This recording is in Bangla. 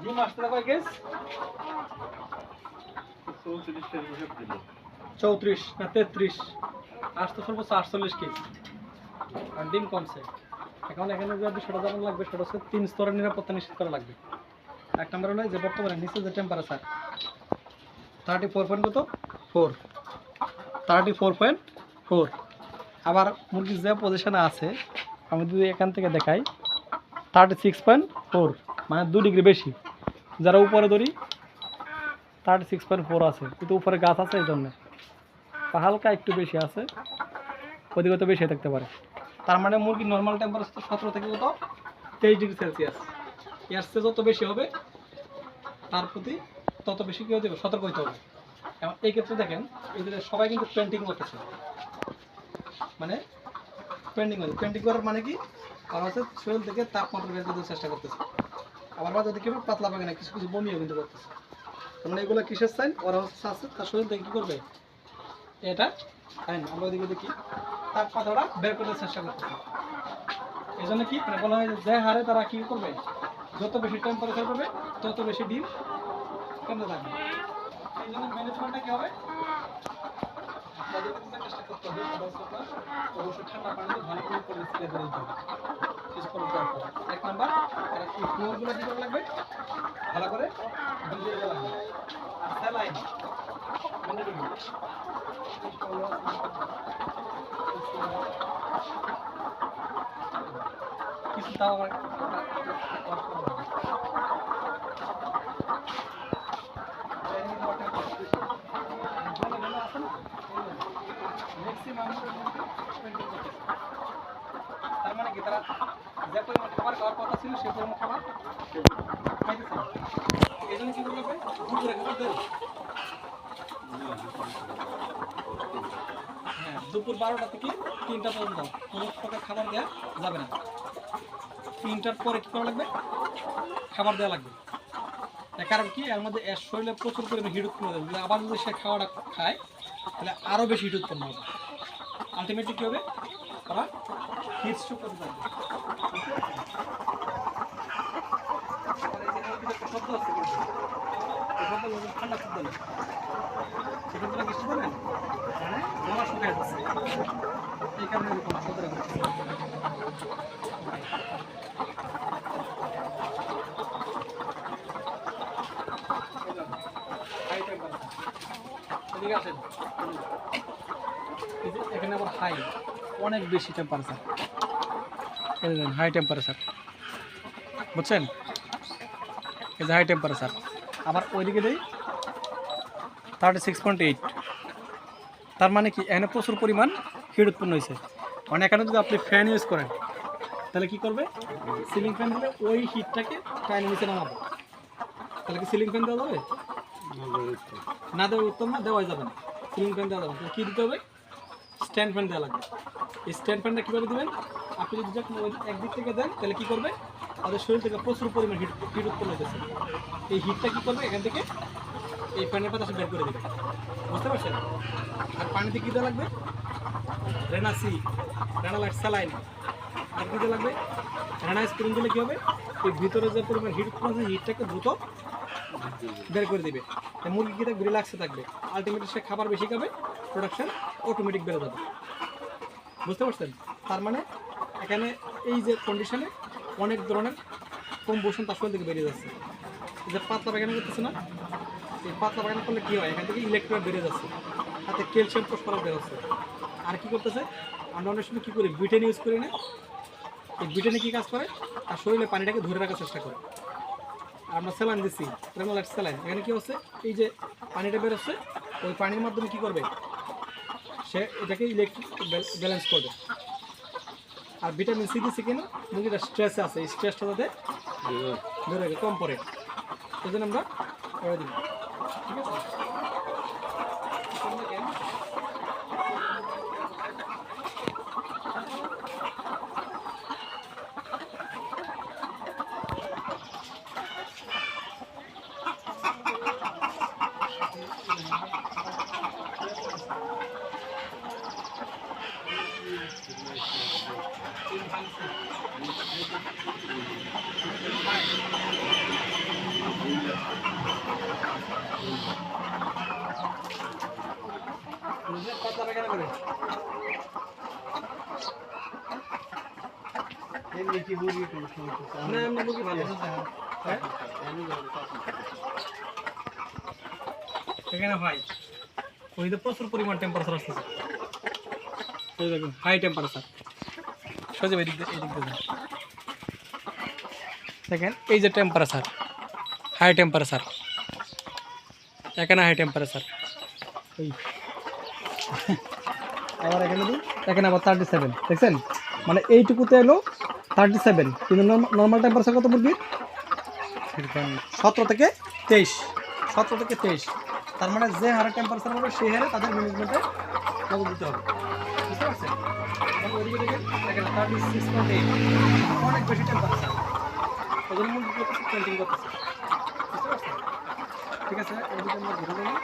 ডিম আসতে কয় কেস 34 না 33 আসতে সর্বোচ্চ 48 কেজি আর ডিম কমছে। এখন এখানে যে বিষয়টা যেমন লাগবে সেটা হচ্ছে 3 স্তরের নিরাপত্তা নিশ্চিত করা লাগবে। এক নম্বর হলো যে বর্তমানে নিচে যে টেম্পারেচার 34.4 আবার মুরগির যে পজিশনে আছে আমি যদি এখান থেকে দেখাই 36.4 মানে 2 ডিগ্রি বেশি। যারা উপরে ধরি 36.4 আছে, কিন্তু উপরে গাছ আছে এই জন্যে হালকা একটু বেশি আছে, ওদিকে তো বেশি থাকতে পারে। তার মানে মুরগির নর্মাল টেম্পারেচার 17 থেকে কত 23 ডিগ্রি সেলসিয়াস। এর চেয়ে যত বেশি হবে তার প্রতি তত বেশি কী হতে হবে, সতর্ক হতে হবে। এবং এই ক্ষেত্রে দেখেন এই যে সবাই কিন্তু পেন্টিং করতেছে, মানে পেন্টিং করার মানে কি, আর হচ্ছে শরীর থেকে তাপমাত্রা বের করতে চেষ্টা করতেছে। আবার বা যদি কেউ পাতলা পাকে না কিছু কিছু বমিও কিন্তু করতেছে। মানে এগুলো কিসের সাইন, ওরা হচ্ছে আছে তার শরীর থেকে কী করবে এটা সাইন, আমরা ওদিকে দেখি তাপমাত্রাটা বের করতে চেষ্টা করতেছে। এই জন্য কি মানে বলা হয় যে হারে তারা কী করবে, যত বেশি টেম্পারেচার করবে তত বেশি ডিম কেমন থাকবে। এই জন্য ম্যানেজমেন্টটা কী হবে, চেষ্টা করতে হবে অবশ্যই ঠান্ডা পানিতে ভালো করে স্প্রে করে দিতে হবে কিছুক্ষণ পর পর। এক নাম্বার এই ফ্লোরগুলো কী করা লাগবে, ভালো করে ভিজিয়ে দেওয়া লাগবে। আর স্যালাইন কিছু তাও আবার তার মানে কি তারা যে পরিমাণ খাবার খাওয়ার কথা ছিল সে পরিমাণ খাবার খাইতেছে না। এই জন্য কি করতে হবে, দুপুরে খাবার দেবে। হ্যাঁ, দুপুর 12টা থেকে 3টা পর্যন্ত কোনো প্রকার খাবার দেওয়া যাবে না। 3টার পরে কী করা লাগবে, খাবার দেওয়া লাগবে। তার কারণ কি, এর মধ্যে এর শরীরে প্রচুর পরিমাণে হিট উৎপন্ন হবে। আবার যদি সে খাওয়াটা খায় তাহলে আরও বেশি হিট উৎপন্ন হবে। আলটিমেটলি কী হবে, ওরা হিট স্ট্রোক করতে থাকবে। শব্দ হচ্ছে কিন্তু ঠান্ডা শব্দ নেই, সেটা তোরা কিছু বলেন মানে গলা শুকায় যাচ্ছে, এই কারণে এরকম শব্দটা করছে। এদিকে আসেন, এখানে আবার হাই, অনেক বেশি টেম্পারেচার, হাই টেম্পারেচার, বুঝছেন? এই যে হাই টেম্পারেচার। আবার ওইদিকে দেই 36.8, তার মানে কি এখানে প্রচুর পরিমাণ হিট উৎপন্ন হয়েছে। মানে এখানে যদি আপনি ফ্যান ইউজ করেন তাহলে কি করবে, সিলিং ফ্যান দিলে ওই হিটটাকে ফ্যান নিচে নামাবে। তাহলে কি সিলিং ফ্যান দেওয়া যাবে না, দেওয়া উত্তম না, দেওয়া যাবে না। সিলিং ফ্যান দেওয়া যাবে না, কী দিতে হবে, স্ট্যান্ড ফ্যান দেওয়া লাগবে। এই স্ট্যান্ড ফ্যানটা কীভাবে দেবেন, আপনি যদি যখন একদিক থেকে দেন তাহলে কী করবে, তাদের শরীর থেকে প্রচুর পরিমাণ হিট উৎপন্ন হতেছে। এই হিটটা কী করবে, এখান থেকে এই ফ্যানের বাতাসে বের করে দেবে, বুঝতে পারছেন? আর পানিতে কী দেওয়া লাগবে, রেনাসি, রেনালাইট স্যালাইন। আর কী দেওয়া লাগবে, রেনাস্পিরিন দিলে কী হবে, এই ভিতরে যে পরিমাণ হিট উৎপন্ন হচ্ছে হিটটাকে দ্রুত বের করে দেবে। মুরগি কী থাকবে, রিল্যাক্সে থাকবে। আলটিমেটলি সে খাবার বেশি খাবে, প্রোডাকশন অটোমেটিক বেড়ে যাবে, বুঝতে পারছেন? তার মানে এখানে এই যে কন্ডিশনে অনেক ধরনের কম্বোশন তার শরীর থেকে বেরিয়ে যাচ্ছে। এই যে পাতলা পায়খানা করতেছে না, এই পাতলা পায়খানা করলে কী হয়, এখান থেকে ইলেকট্রন বেরিয়ে যাচ্ছে, তাতে ক্যালসিয়াম ফসফরাস বের হচ্ছে। আর কী করতেছে, আমরা অনেক সময় কী করি, ব্রিটেন ইউজ করি না, এই ব্রিটেনে কী কাজ করে, আর শরীরে পানিটাকে ধরে রাখার চেষ্টা করে। আমরা স্যালাইন দিচ্ছি, রেমোলাইট স্যালাইন, এখানে কী হচ্ছে, এই যে পানিটা বেরোচ্ছে ওই পানির মাধ্যমে কী করবে, সে এটাকে ইলেকট্রিক ব্যালেন্স করবে। আর ভিটামিন সি দিচ্ছে কিনা, মুরগিটা স্ট্রেসে আছে, এই স্ট্রেসটা যাতে ধরে রাখে, কম পড়ে, সেই জন্য আমরা করে দিই, ঠিক আছে? পাবে। এমনি কি মুরগি কোনো সমস্যা না এমনি মুরগি ভালো। হ্যাঁ এখানে ভাই ওই তো প্রচুর পরিমাণ টেম্পারেচার আসতেছে, এই দেখুন হাই টেম্পারেচার। সোজা এদিক দিয়ে দেখেন এই যে টেম্পারেচার, হাই টেম্পারেচার, এখানে হাই টেম্পারেচার ওই আবার এখানে দিই, এখানে আবার 37 দেখছেন, মানে এইটুকুতে এলো 37, কিন্তু নর্মাল টেম্পারেচার কত মুরগির 17 থেকে 23, 17 থেকে 23। তার মানে যে হারে টেম্পারেচার হবে সেই হারে তাদের ম্যানেজমেন্টে নজর দিতে হবে, বুঝতে পারছেন? ওইদিকে দেখেন এখানে 36.8, অনেক বেশি টেম্পারেচার, ওদের মুরগিগুলো পেন্টিং করতেছে, বুঝতে পারছেন? ঠিক আছে, ওইদিকে আমরা ঘুরে নিই।